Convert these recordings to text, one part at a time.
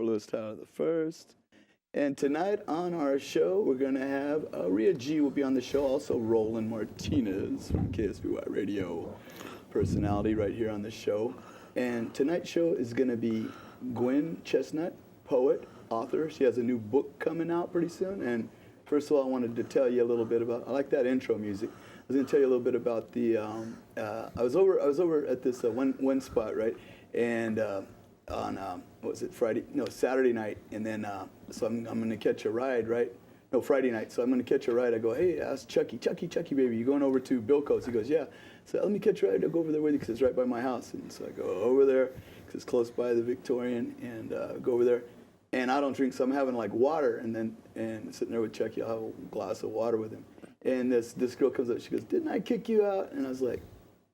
Lewis Tyler the First. And tonight on our show, we're going to have Rhea G will be on the show. Also, Roland Martinez from KSBY Radio, personality right here on the show. And tonight's show is going to be Gwen Chesnut, poet, author. She has a new book coming out pretty soon. And first of all, I wanted to tell you a little bit about. I like that intro music. I was going to tell you a little bit about the. I was over at this one spot, right, and on what was it, Friday? No, Saturday night, and then so I'm going to catch a ride, right? No, Friday night. So I'm going to catch a ride. I go, hey, ask Chucky, baby, you going over to Bilko's? He goes, yeah. So let me catch a ride. I'll go over there with you because it's right by my house. And so I go over there because it's close by the Victorian, and go over there. And I don't drink, so I'm having like water, and sitting there with Chucky, I'll have a glass of water with him. And this girl comes up, she goes, didn't I kick you out? And I was like,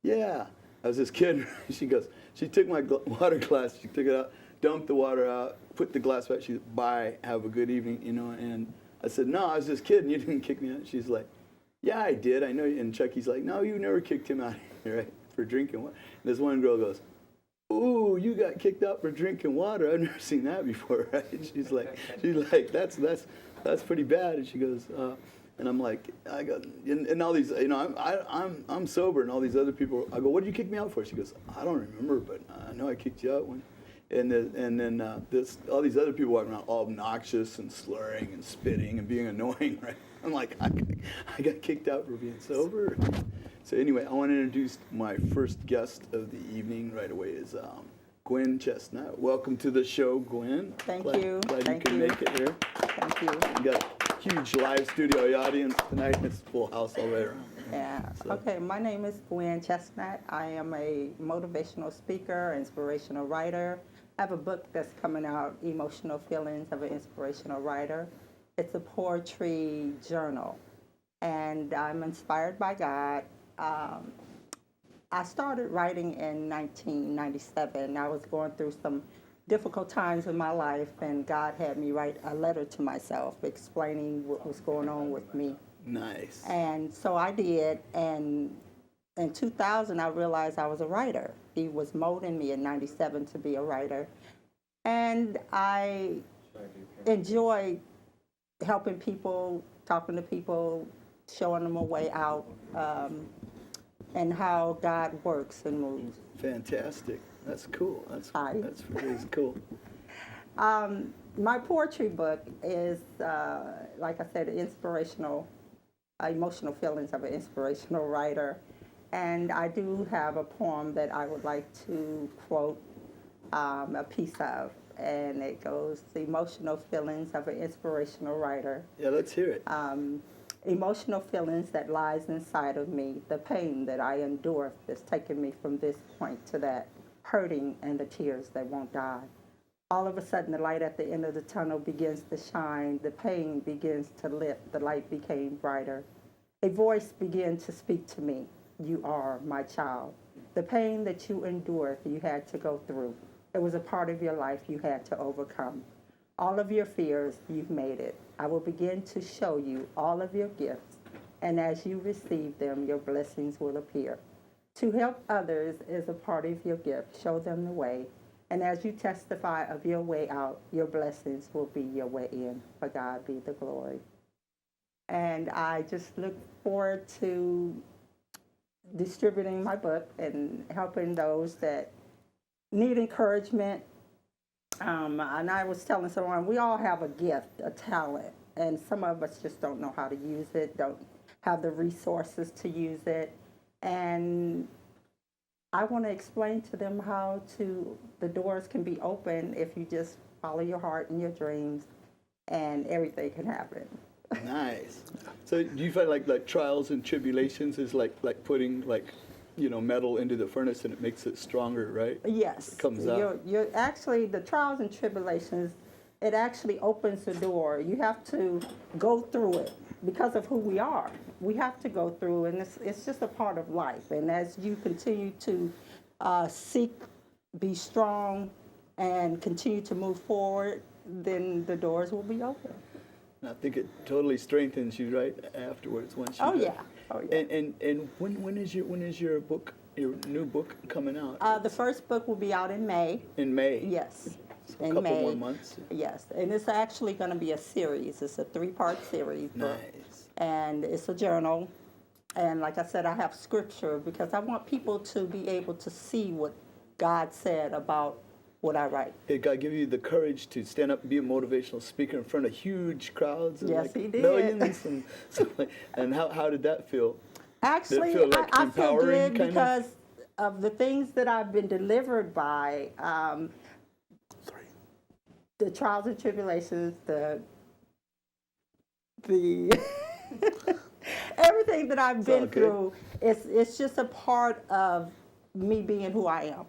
yeah. I was just kidding. She goes, she took my water glass, she took it out, dumped the water out, put the glass back. She said, bye, have a good evening, you know. And I said, no, I was just kidding. You didn't kick me out. She's like, yeah, I did. I know. And Chucky's like, no, you never kicked him out here, right, for drinking water. And this one girl goes, ooh, you got kicked out for drinking water. I've never seen that before, right? She's like, that's pretty bad. And she goes, and I'm like, I go, and all these, you know, I'm sober, and all these other people. I go, what did you kick me out for? She goes, I don't remember, but I know I kicked you out when. And then all these other people walking around all obnoxious and slurring and spitting and being annoying, right? I'm like, I got kicked out for being sober. So anyway, I want to introduce my first guest of the evening right away is Gwen Chesnut. Welcome to the show, Gwen. Thank you. Glad you could make it here. Thank you. We got a huge live studio audience tonight. It's full house all the way around. Yeah. So. Okay, my name is Gwen Chesnut. I am a motivational speaker, inspirational writer. I have a book that's coming out, Emotional Feelings of an Inspirational Writer. It's a poetry journal, and I'm inspired by God. I started writing in 1997. I was going through some difficult times in my life, and God had me write a letter to myself explaining what was going on with me. Nice. And so I did, and in 2000, I realized I was a writer. He was molding me in 97 to be a writer. And I enjoyed helping people, talking to people, showing them a way out, and how God works and moves. Fantastic. That's cool. That's really cool. My poetry book is, like I said, inspirational, emotional feelings of an inspirational writer. And I do have a poem that I would like to quote a piece of. And it goes, the emotional feelings of an inspirational writer. Yeah, let's hear it. Emotional feelings that lies inside of me, the pain that I endure that's taken me from this point to that, hurting and the tears that won't die. All of a sudden, the light at the end of the tunnel begins to shine. The pain begins to lift. The light became brighter. A voice began to speak to me. You are my child. The pain that you endured, you had to go through. It was a part of your life you had to overcome. All of your fears, you've made it. I will begin to show you all of your gifts, and as you receive them, your blessings will appear. To help others is a part of your gift. Show them the way, and as you testify of your way out, your blessings will be your way in. For God be the glory. And I just look forward to distributing my book and helping those that need encouragement. And I was telling someone, we all have a gift, a talent, and some of us just don't know how to use it, don't have the resources to use it. And I want to explain to them how the doors can be open if you just follow your heart and your dreams, and everything can happen. Nice. So do you find like trials and tribulations is like putting metal into the furnace and it makes it stronger, right? Yes. It comes out. You're actually, the trials and tribulations, it actually opens the door. You have to go through it because of who we are. We have to go through, and it's just a part of life. And as you continue to seek, be strong, and continue to move forward, then the doors will be open. I think it totally strengthens you right afterwards once you. Oh yeah. And when is your book, your new book coming out? The first book will be out in May. In May. Yes. So a in couple May. more months. Yes, and it's actually going to be a series. It's a 3-part series. Nice. And it's a journal. And like I said, I have scripture because I want people to be able to see what God said about what I write. Did God give you the courage to stand up and be a motivational speaker in front of huge crowds? And Yes, like He did. Millions and stuff like. And how did that feel? Actually, feel like I feel empowering good kind of? because of the things that I've been delivered by, the trials and tribulations, the everything that I've been good. through. It's just a part of me being who I am.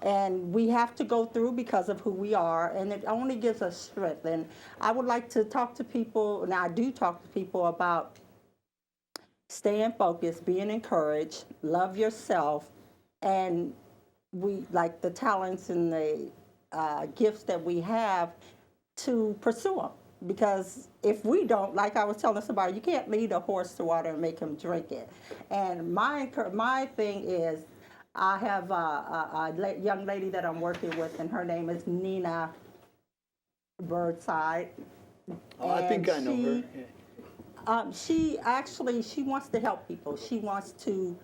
And we have to go through because of who we are, and it only gives us strength. And I would like to talk to people, and I do talk to people about staying focused, being encouraged, love yourself, and we like the talents and the gifts that we have to pursue them. Because if we don't, like I was telling somebody, you can't lead a horse to water and make him drink it. And my thing is, I have a young lady that I'm working with, and her name is Nina Birdside. Oh, I think I know her. Yeah. She wants to help people. She wants to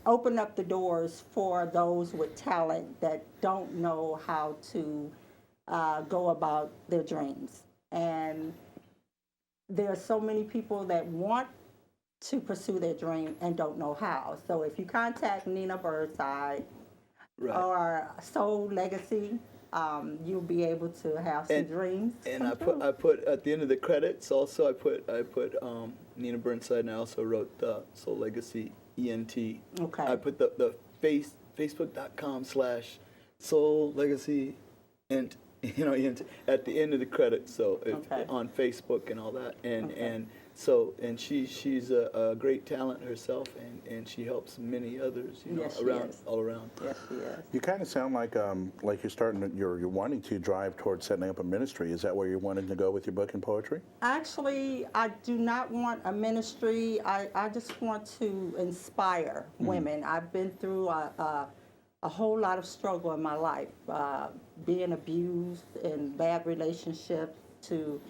open up the doors for those with talent that don't know how to go about their dreams. And there are so many people that want to pursue their dream and don't know how. So if you contact Nina Birdside or Soul Legacy, you'll be able to have some dreams. And I put at the end of the credits also I put Nina Burnside, and I also wrote Soul Legacy ENT. Okay. I put the Facebook.com/Soul Legacy and ENT at the end of the credits. So on Facebook and all that, and she's a great talent herself, and she helps many others, all around. Yes, she is. You kind of sound like you're wanting to drive towards setting up a ministry. Is that where you're wanting to go with your book and poetry? Actually, I do not want a ministry. I just want to inspire women. I've been through a whole lot of struggle in my life, being abused in bad relationships to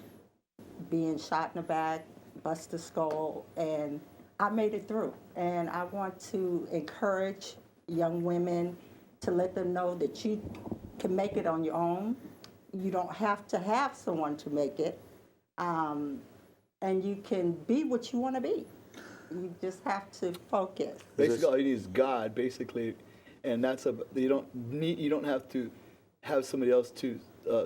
being shot in the back, bust a skull, and I made it through. And I want to encourage young women to let them know that you can make it on your own. You don't have to have someone to make it, and you can be what you want to be. You just have to focus. Basically, all you need is God, basically, and you don't have to have somebody else to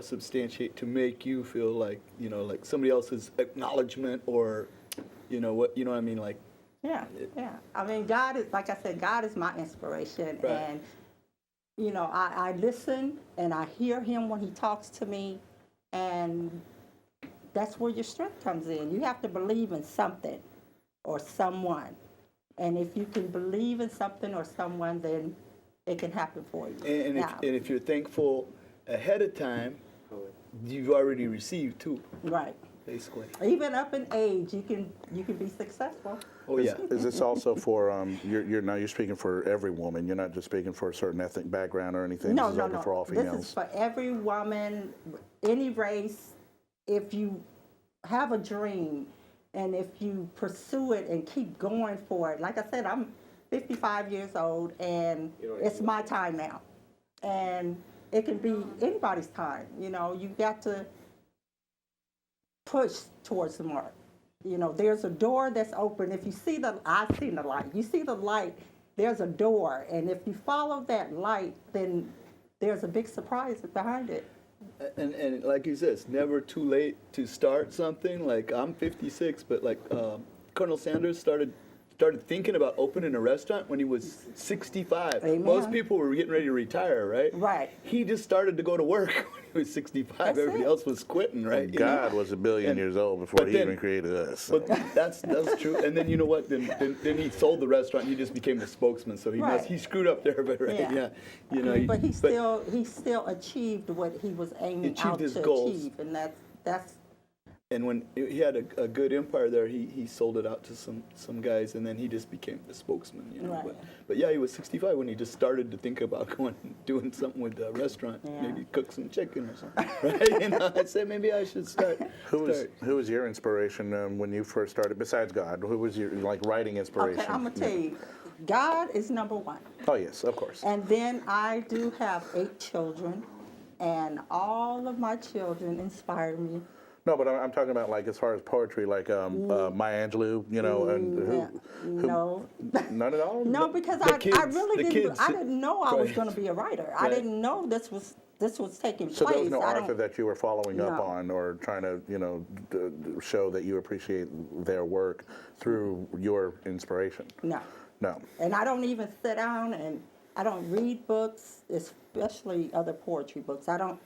substantiate to make you feel like like somebody else's acknowledgement or what I mean, like. Yeah. I mean, God is, like I said, God is my inspiration, and I listen and I hear Him when He talks to me, and that's where your strength comes in. You have to believe in something or someone, and if you can believe in something or someone, then it can happen for you. And if you're thankful ahead of time, you've already received too. Right. Basically. Even up in age, you can be successful. Oh yeah. Is this also for you're speaking for every woman? You're not just speaking for a certain ethnic background or anything. No, this is no, open no. for all females. This is for every woman, any race. If you have a dream, and if you pursue it and keep going for it, like I said, I'm 55 years old, and it's my time now, and it can be anybody's time. You got to push towards the mark. There's a door that's open. If you see I've seen the light. You see the light, there's a door. And if you follow that light, then there's a big surprise behind it. And like you said, it's never too late to start something. Like, I'm 56, but like Colonel Sanders started thinking about opening a restaurant when he was 65. Amen. Most people were getting ready to retire, right? Right. He just started to go to work when he was 65. That's Everybody it. else was quitting, right? God was a billion years old before He even created us. But that's true. And then you know what? Then he sold the restaurant. He just became the spokesman. So he screwed up there, but yeah. But he still achieved what he was aiming out to his goals. achieve, and that's and when he had a good empire there, he sold it out to some guys, and then he just became the spokesman, you know. Right. But yeah, he was 65 when he just started to think about going and doing something with the restaurant, Yeah. maybe cook some chicken or something, right? You know, I said maybe I should start. Who was your inspiration when you first started? Besides God, who was your writing inspiration? Okay, I'm gonna tell you, God is number one. Oh yes, of course. And then I do have 8 children, and all of my children inspire me. No, but I'm talking about like as far as poetry, like Maya Angelou, you know, and No. none at all. No, because The I kids- really the didn't. kids- I didn't know I was Right. going to be a writer. I Right. didn't know this was taking So place. there was no I author don't- that you were following up No. on or trying to, show that you appreciate their work through your inspiration. No. No. And I don't even sit down and I don't read books, especially other poetry books. I don't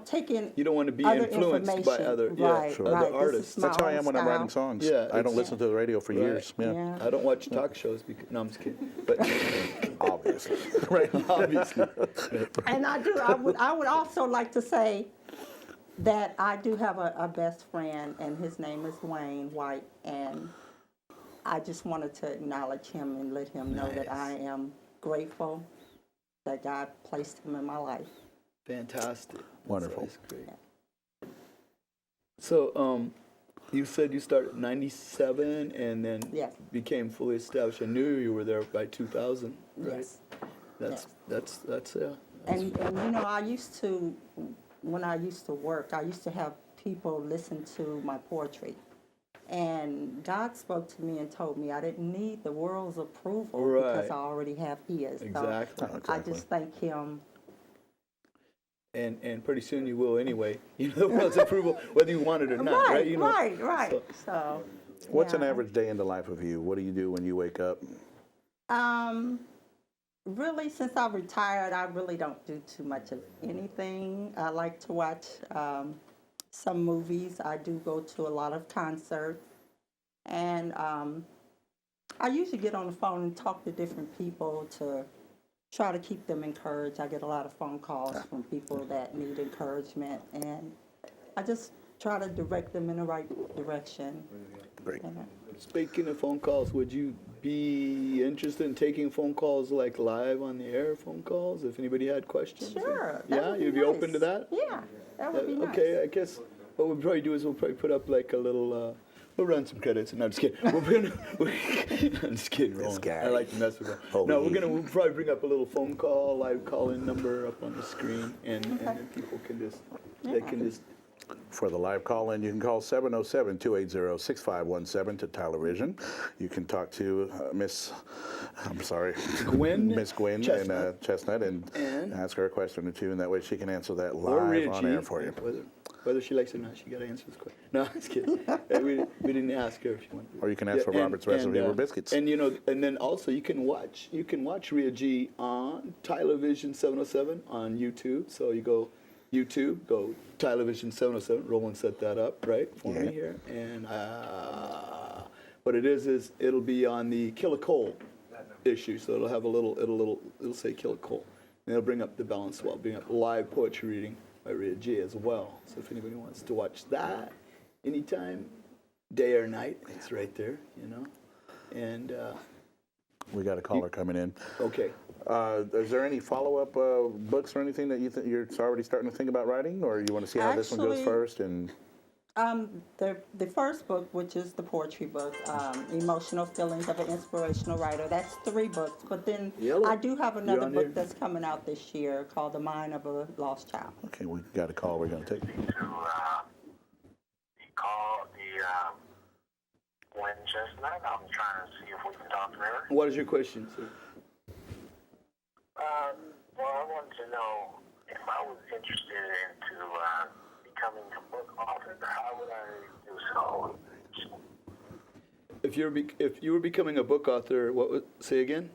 take in. You don't want to be other influenced by information. other, right, Sure. right. other This artists. is my That's how I own am when I'm writing style. songs. Yeah, I don't it's- listen to the radio for Right. years. Yeah. Yeah. I don't watch talk shows because no, I'm just kidding. But Obviously. Right. obviously, And I would also like to say that I do have a best friend, and his name is Wayne White, and I just wanted to acknowledge him and let him know that I am grateful that God placed him in my life. fantastic. Wonderful. That's great. So, you said you started in '97 and then Yes. became fully established. I knew you were there by 2000, right? Yes. That's And I used to, when I used to work, I used to have people listen to my poetry. And God spoke to me and told me I didn't need the world's approval because Right. I already have His. Exactly. So I Exactly. just thank Him. And pretty soon you will anyway. You know the world's approval, whether you want it or not, right? You know, right. So, What's an yeah. average day in the life of you? What do you do when you wake up? Really, since I've retired, I really don't do too much of anything. I like to watch some movies. I do go to a lot of concerts. And I usually get on the phone and talk to different people to try to keep them encouraged. I get a lot of phone calls from people that need encouragement, and I just try to direct them in the right direction. Great. Speaking of phone calls, would you be interested in taking phone calls like live on the air phone calls if anybody had questions? Sure. that Yeah, would be you'd be open to nice. that? Yeah, that would be nice. Okay, I guess what we'll probably do is we'll probably put up like a little. We'll run some credits. No, I'm just kidding. I'm just kidding. Roland. guy. I like to mess with him. Oh, No, he- we'll probably bring up a little phone call, live call-in number up on the screen, and then people can just For the live call-in, you can call 707-280-6517 to Tylervision. You can talk to Miss Gwen Chesnut and ask her a question or two, and that way she can answer that or live Reggie, on air for you. Whether she likes it or not, she got to answer this question. No, I'm just kidding. we didn't ask her if she wanted. Or you can ask for Robert's recipe for biscuits. And and then also you can watch Rhea G on Tylervision 707 on YouTube. So you go YouTube, go Tylervision 707. Roland set that up right for me here. And what it is it'll be on the Kill a Cole issue. So it'll have it'll say Kill a Cole, and it'll bring up the balance swell, bring up live poetry reading by Rhea G as well. So if anybody wants to watch that anytime, day or night, it's right there, And We got a caller coming in. okay, Is there any follow-up books or anything that you think you're already starting to think about writing, or you want to see how this one goes Actually, first? And The first book, which is the poetry book, Emotional Feelings of an Inspirational Writer, that's 3 books. But then Yellow. I do have another on book here? that's coming out this year called The Mind of a Lost Child. okay, we got a call. We're going to take. to call the Gwen Chesnut. I'm trying to see if we can talk to her. what is your question, sir? Well, I wanted to know if I was interested into becoming a book author, how would I do so? If you were becoming a book author, what would say again?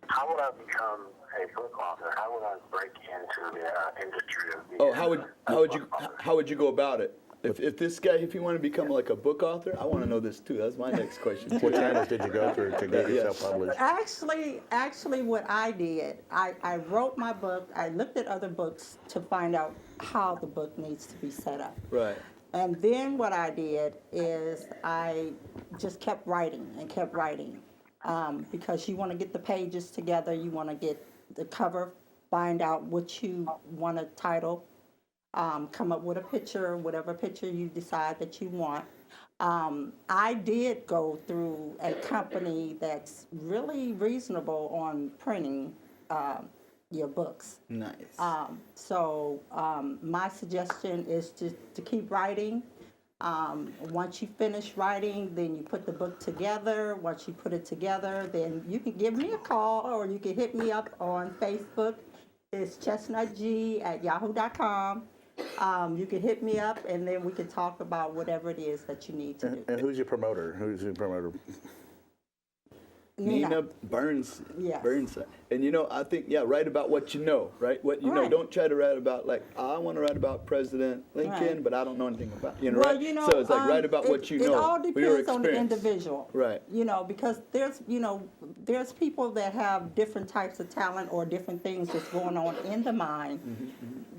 How would I become a book author? How would I break into the industry of being Oh, a book author? how would you go about it? If this guy, if you want to become like a book author, I want to know this too. That's my next question. What channels did you go through to get yourself published? Actually, what I did, I wrote my book. I looked at other books to find out how the book needs to be set up. Right. And then what I did is I just kept writing and kept writing because you want to get the pages together, you want to get the cover, find out what you want to title, come up with a picture, whatever picture you decide that you want. I did go through a company that's really reasonable on printing your books. Nice. So my suggestion is to keep writing. Once you finish writing, then you put the book together. Once you put it together, then you can give me a call or you can hit me up on Facebook. It's chestnutg@yahoo.com. You can hit me up and then we can talk about whatever it is that you need to do. And who's your promoter? Who's your promoter? Nina Burns. Yes. Burns. And I think, write about what you know, right? What you know. Right. Don't try to write about I want to write about President Lincoln, Right. but I don't know anything about Well, right? So it's like write about what you know. It all for your depends on the experience. individual. Right. Because there's people that have different types of talent or different things that's going on in the mind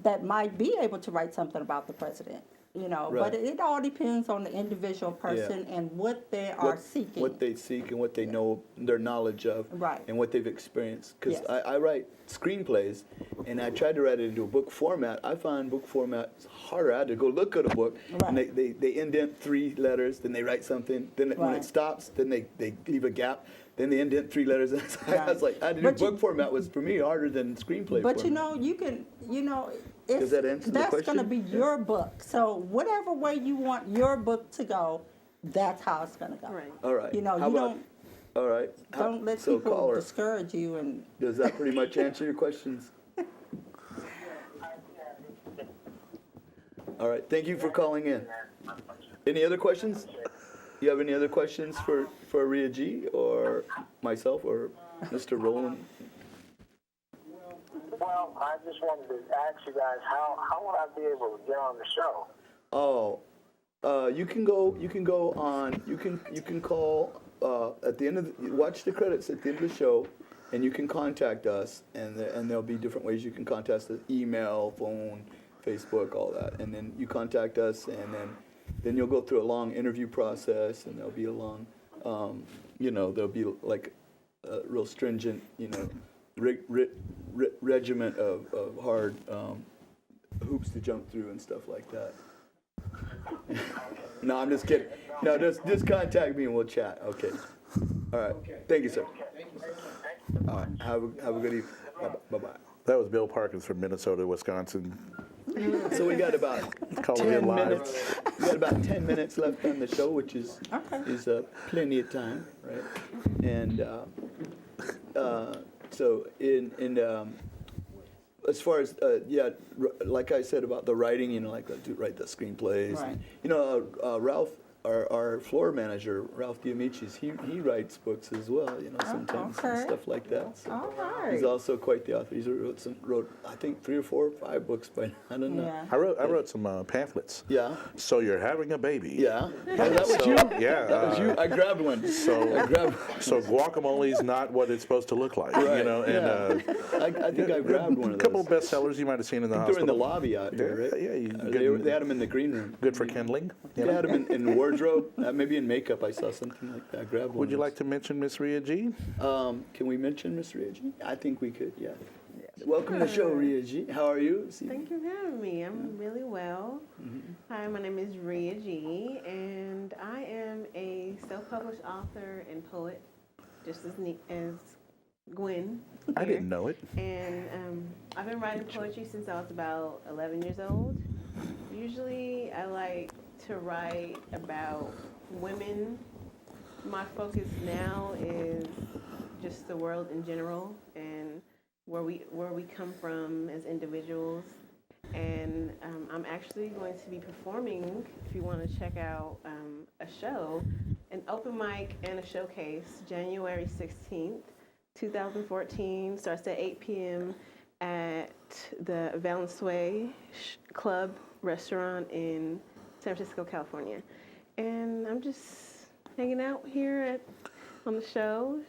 that might be able to write something about the president. But Right. it all depends on the individual person and what they are seeking. What they seek and what they know, their knowledge of, Right. and what they've experienced. Because Yes. I write screenplays, and I tried to write it into a book format. I find book format harder. I had to go look at a book, and Right. they indent 3 letters, then they write something, then when it Right. stops, then they leave a gap, then they indent 3 letters. I was like, I had to do But book format was for me harder than screenplay But format. you can, Does that answer the that's going to question? be your book. So whatever way you want your book to go, that's how it's going to go. Right. All right. You How about- don't All right. let So people caller, discourage you and does that pretty much answer your questions? All right. Thank you for calling in. Any other questions? You have any other questions for Rhea G or myself or Mr. Rowland? Well, I just wanted to ask you guys, how would I be able to get on the show? Oh, you can go on. You can call at the end of watch the credits at the end of the show, and you can contact us, and there'll be different ways you can contact us: email, phone, Facebook, all that. And then you contact us, and then you'll go through a long interview process, and there'll be a long, there'll be like a real stringent, regiment of hard hoops to jump through and stuff like that. No, I'm just kidding. No, just contact me and we'll chat. Okay. All right. Thank you, sir. All right. Have a good evening. Bye-bye. That was Bill Parkins from Minnesota, Wisconsin. So we got about Calling 10 in live. minutes. We got about 10 minutes left on the show, which is plenty of time, right? And so as far as like I said about the writing, to write the screenplays. Right. Ralph, our floor manager, Ralph Diamicis, he writes books as well. Sometimes and okay. stuff like that. So All right. he's also quite the author. He's wrote I think 3 or 4 or 5 books by now. I don't know. Yeah. I wrote some pamphlets. Yeah. So you're having a baby. Yeah. Oh, that was you. Yeah. That was you. I grabbed one. I grabbed. So guacamole is not what it's supposed to look like, Right. And I think I grabbed one a of couple those. of bestsellers you might have seen in the They're hospital. in the lobby out here, right? Yeah. They had them in the green room. Good for kindling. They had them in wardrobe, maybe in makeup. I saw something like that. I grabbed one. Would you of like to mention Miss Rhea G? those. Can we mention Miss Rhea G? I think we could. Yeah. Welcome to the show, Rhea G. How are you? Thank you for having me. I'm really well. Hi, my name is Rhea G, and I am a self-published author and poet, just as neat as Gwen. I here. didn't know it. And I've been writing poetry since I was about 11 years old. Usually, I like to write about women. My focus now is just the world in general and where we come from as individuals. And I'm actually going to be performing, if you want to check out a show, an open mic and a showcase, January 16th, 2014. Starts at 8 p.m. at the Valenzuela Club Restaurant in San Francisco, California. And I'm just hanging out here on the show.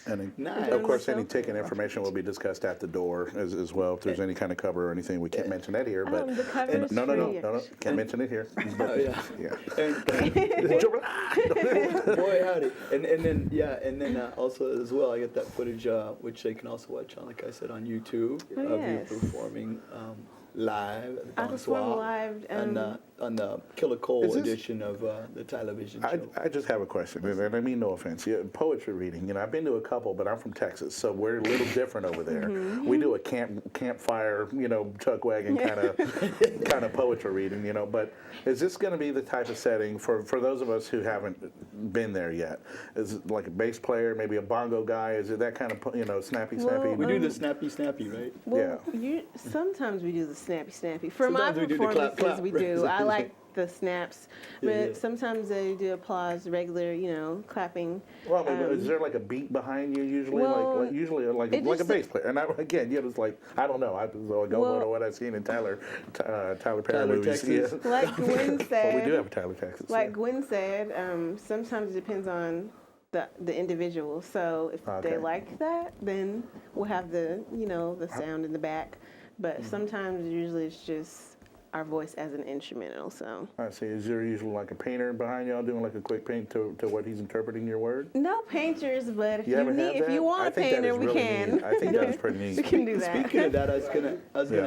And Nice. of course, myself. any ticket information will be discussed at the door as well. If there's any kind of cover or anything, we can't mention that here. But The cover is no, free. can't mention it here. Oh, yeah. Yeah. Boy, howdy. And then also as well, I get that footage, which they can also watch on, like I said, on YouTube Oh, of yes. you performing live at the I perform Bonsoir live, on the Killer Cole Is this- edition of the Television show. I just have a question, and I mean no offense. Yeah, poetry reading. I've been to a couple, but I'm from Texas, so we're a little different over there. Mm-hmm. We do a campfire, chuck wagon kind of poetry reading. But is this going to be the type of setting for those of us who haven't been there yet? Is it like a bass player, maybe a bongo guy? Is it that kind of snappy? We do the snappy, right? Well, sometimes we do the snappy. For Sometimes my we do the clap, performances, clap, we right? do. I like the snaps, but Yeah. sometimes they do applause, regular, clapping. Well, is there like a beat behind you usually? Well, Usually like it a just- bass player. And it's like I don't know. I go Well- to what I've seen in Tyler Perry Tyler, movies. Texas. Yeah. Like Gwen said, Well, we do have a Tyler, Texas. like Gwen said, sometimes it depends on the individual. So if Okay. they like that, then we'll have the sound in the back. But sometimes usually it's just our voice as an instrumental. So I see. Is there usually like a painter behind y'all doing like a quick paint to what he's interpreting your word? no painters, but if You you ever had if that? you want I a think that painter, is we really can. neat. I think that is pretty we neat. can do that. Speaking of that, I was gonna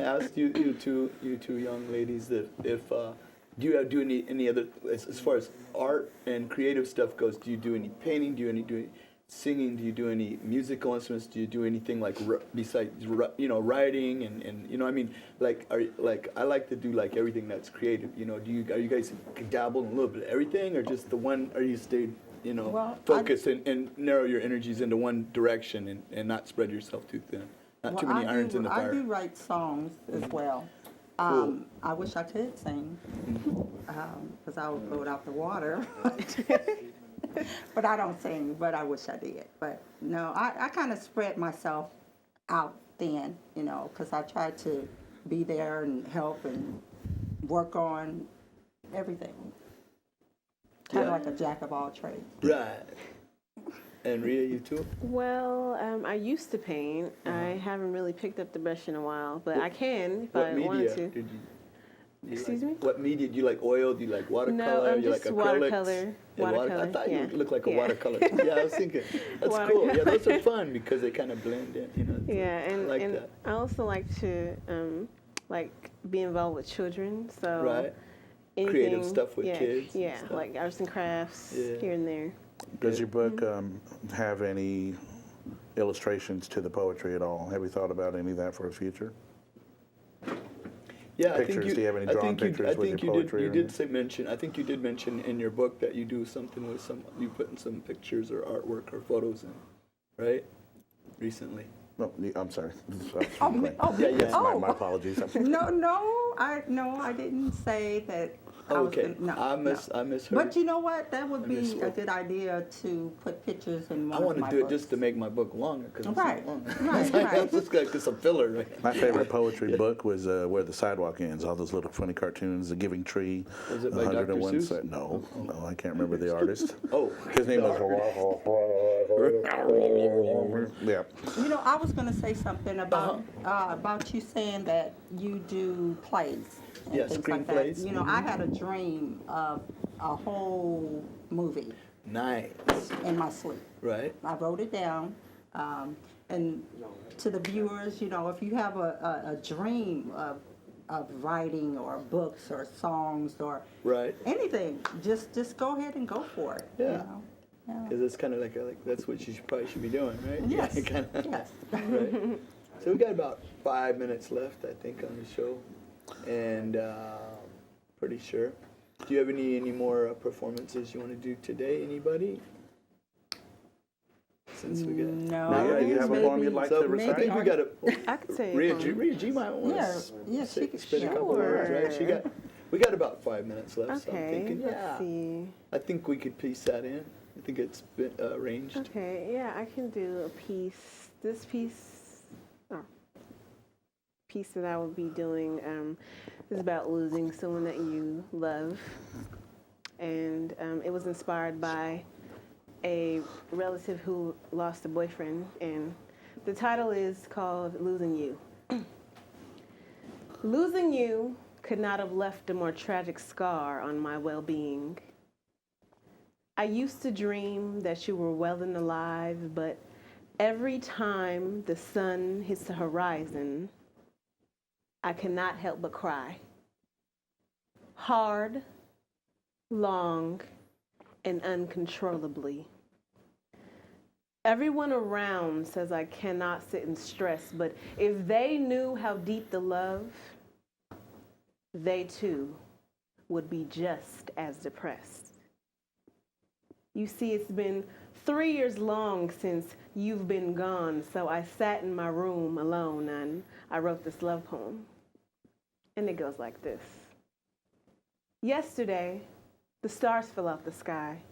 Yeah. ask you two young ladies that if do you do any other as far as art and creative stuff goes? Do you do any painting? Do you do any singing? Do you do any musical instruments? Do you do anything like besides writing and I mean like I like to do like everything that's creative. Are you guys dabble in a little bit of everything or just the one? Or you stay Well, focus and narrow your energies into one direction and not spread yourself too thin? Not too many irons in the fire. I do write songs as well. Cool. I wish I could sing because I would blow it out the water. But I don't sing, but I wish I did. But no, I kind of spread myself out thin, because I try to be there and help and work on everything. Kind of Yeah. like a jack of all trades. Right. And Rhea, you too? Well, I used to paint. I haven't really picked up the brush in a while, but I can if What I media wanted to. did you? Excuse me? What media? Do you like oil? Do you like watercolor? No, you just like acrylics? watercolor. And Watercolor, I thought yeah. you looked like a Yeah. watercolor. Yeah, I was thinking. That's cool. Yeah, those are fun because they kind of blend in. Yeah, and, I like and that. I also like to be involved with children. So Right. anything, Creative stuff with yeah, kids and Yeah, stuff. like arts and crafts Yeah. here and there. Does your book have any illustrations to the poetry at all? Have you thought about any of that for the future? Yeah, I think Pictures, you. do you have any drawn pictures with your poetry You or did anything? mention. I think you did mention in your book that you do something with you put in some pictures or artwork or photos in, right? Recently. No, I'm sorry. Oh, me? Oh, Yeah, me? yeah. Oh. My apologies. No, I didn't say that. I was Okay. gonna- I no. misheard. But you know what? That would be a misspoke. good idea to put pictures in I one want of to my do it books. just to make my book longer because it's Right, not long. right, It's like, right. That's just like some filler, right? My favorite poetry book was Where the Sidewalk Ends, all those little funny cartoons, The Giving Tree, Was it by Dr. 101 Seuss? No, I can't remember the artist. Oh, His name was... Yeah. I was going to say something about you saying that you do plays and Yeah, things like screenplays. that. I had a dream of a whole movie nice. in my sleep. Right. I wrote it down. And to the viewers, if you have a dream of writing or books or songs or Right. anything, just go ahead and go for it. Yeah. Yeah. Because it's kind of like that's what you probably should be doing, right? Yes. Kinda, Yes. right. So we got about 5 minutes left, I think, on the show, and pretty sure. Do you have any more performances you want to do today? Anybody? Since we got No. Now, do you have a poem you'd maybe- like so to I recite? think we got a I could say. Rhea G might want Yeah, to she could spit a couple words, right? We got about 5 minutes left. So I'm Okay, thinking, let's see. I think we could piece that in. I think it's been arranged. Okay, yeah, I can do a piece. This piece, piece that I will be doing is about losing someone that you love. And it was inspired by a relative who lost a boyfriend. And the title is called Losing You. Losing you could not have left a more tragic scar on my well-being. I used to dream that you were well and alive, but every time the sun hits the horizon, I cannot help but cry. Hard, long, and uncontrollably. Everyone around says I cannot sit in stress, but if they knew how deep the love, they too would be just as depressed. You see, it's been 3 years long since you've been gone, so I sat in my room alone and I wrote this love poem. And it goes like this. Yesterday, the stars fell off the sky.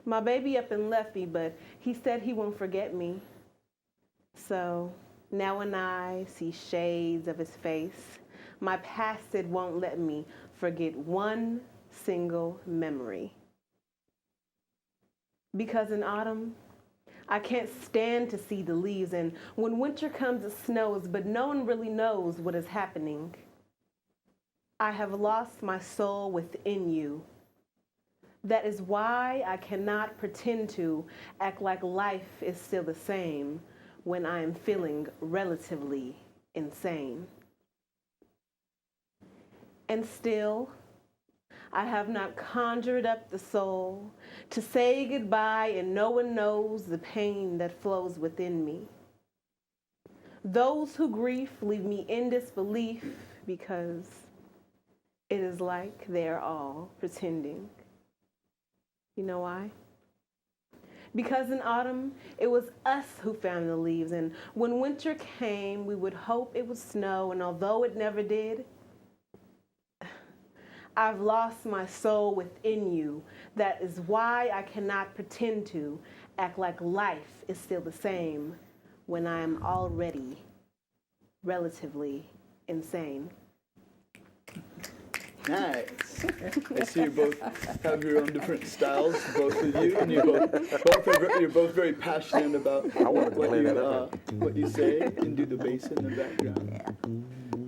My baby up and left me, but he said he won't forget me. So now when I see shades of his face, my past it won't let me forget one single memory. Because in autumn, I can't stand to see the leaves, and when winter comes it snows, but no one really knows what is happening. I have lost my soul within you. That is why I cannot pretend to act like life is still the same when I am feeling relatively insane. And still, I have not conjured up the soul to say goodbye, and no one knows the pain that flows within me. Those who grieve leave me in disbelief because it is like they're all pretending. You know why? Because in autumn, it was us who found the leaves, and when winter came, we would hope it would snow, and although it never did, I've lost my soul within you. That is why I cannot pretend to act like life is still the same when I am already relatively insane. Nice. I see you both have your own different styles, both of you, and you're both very passionate about what you say and do the bass in the background.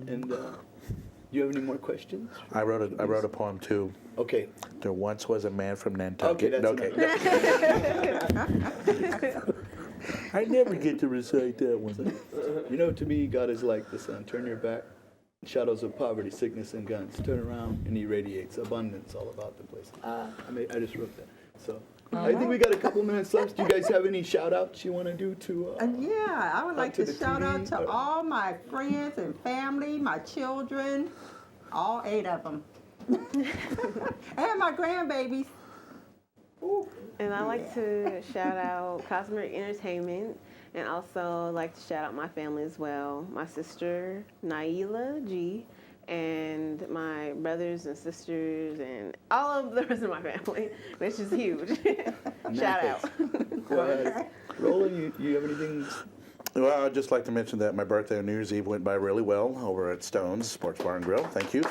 And do you have any more questions? I wrote a poem too. Okay. There once was a man from Nantucket. Okay, that's enough. I never get to recite that one. You know, to me, God is like the sun. Turn your back. Shadows of poverty, sickness, and guns. Turn around and he radiates abundance all about the place. I just wrote that. So I think we got a couple minutes left. Do you guys have any shout outs you want to do to? Yeah, I would like to shout out to TV? all my friends and family, my children, all 8 of them, and my grandbabies. Ooh. And I like to shout out Cosmic Entertainment, and also like to shout out my family as well. My sister, Naila G, and my brothers and sisters, and all of the rest of my family, which is huge. Shout out. Go ahead. Roland, you have anything? Well, I'd just like to mention that my birthday on New Year's Eve went by really well over at Stone's Sports Bar and Grill. Thank you.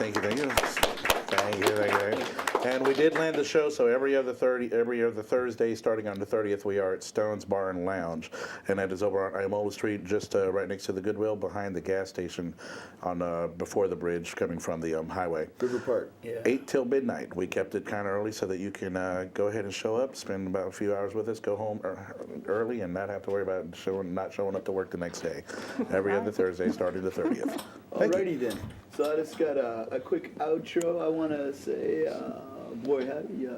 And we did land the show, so every other Thursday, starting on the 30th, we are at Stone's Bar and Lounge, and that is over on Imola Street, just right next to the Goodwill, behind the gas station, on before the bridge coming from the highway. River Park. Yeah. 8 till midnight. We kept it kind of early so that you can go ahead and show up, spend about a few hours with us, go home early, and not have to worry about not showing up to work the next day. Every other Thursday, starting the 30th. Alrighty then. So I just got a quick outro. I want to say, boy, howdy,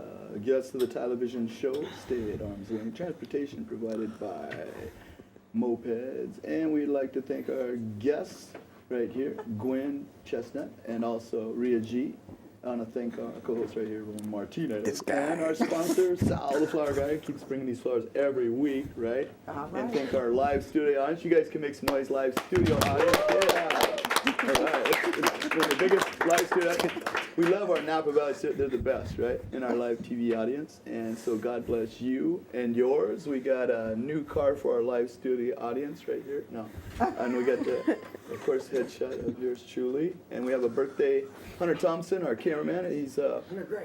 guests to the Tylervision show. Stay at arm's length. Transportation provided by Mopeds. And we'd like to thank our guests right here, Gwen Chesnut, and also Rhea G. I want to thank our co-host right here, Roland Martinez. And our sponsor, Sal, the flower guy, keeps bringing these flowers every week, right? All right. And thank our live studio audience. You guys can make some noise, live studio audience. Yeah. All right. It's been the biggest live studio. We love our Napa Valley studio. They're the best, right? In our live TV audience. And so God bless you and yours. We got a new car for our live studio audience right here. No. And we got the, of course, headshot of yours truly. And we have a birthday. Hunter Thompson, our cameraman. He's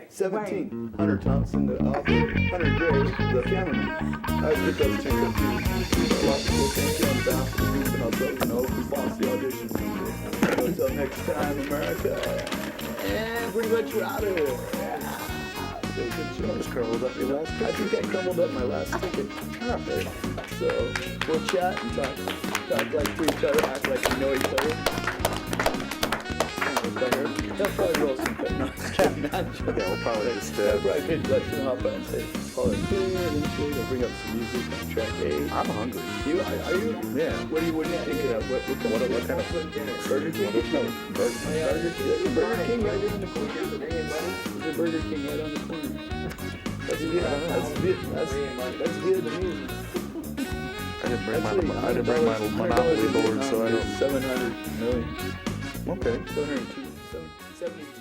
17. Hunter Thompson, the author. Hunter Gray, the cameraman. I was get those two confused. A lot of people think you're on bounce for the group, and I'll let you know if we pass the audition someday. So until next time, America. And pretty much we're out of here. So good show. Just curled up your last I think I crumbled up my last ticket. Okay. So we'll chat and talk like to each other, act like we know each other. They'll probably roll some cut. No, Yeah, we'll probably just I'll probably let you hop on and say, call it clear, and then they'll bring up some music on track 8. I'm hungry. Are you? Yeah. What are you thinking of? What kind of Burger King? No, Burger King right in the corner. There's a Burger King right on the corner. That's Vietnamese. I didn't bring my Monopoly board, so I don't. 700 million. Okay. 702. 70.